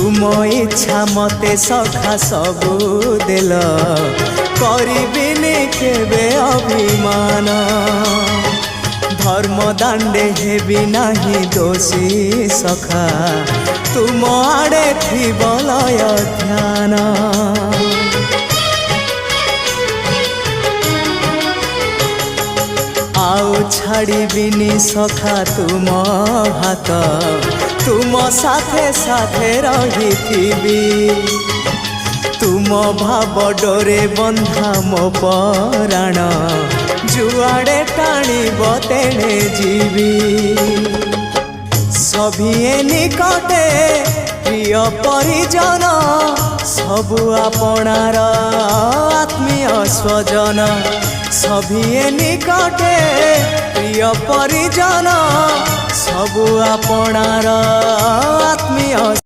तुम इच्छा मते सखा सबू देल करिबिनी केबे अभिमान धर्म दांडे हेबी नाही दोषी सखा तुम आड़े थी बलय ध्यान आउ छाड़िबिनी सखा तुम हाथ तुम साथे साथे रही तुम भाव डोरे बंधा मो पराण जुआड़े टाणीब तेणे जीवी सभिए निकटे प्रिय परिजन सबु आपणार आत्मीय स्वजन सभिए निकटे प्रिय परिजन सबु आपणार आत्मीय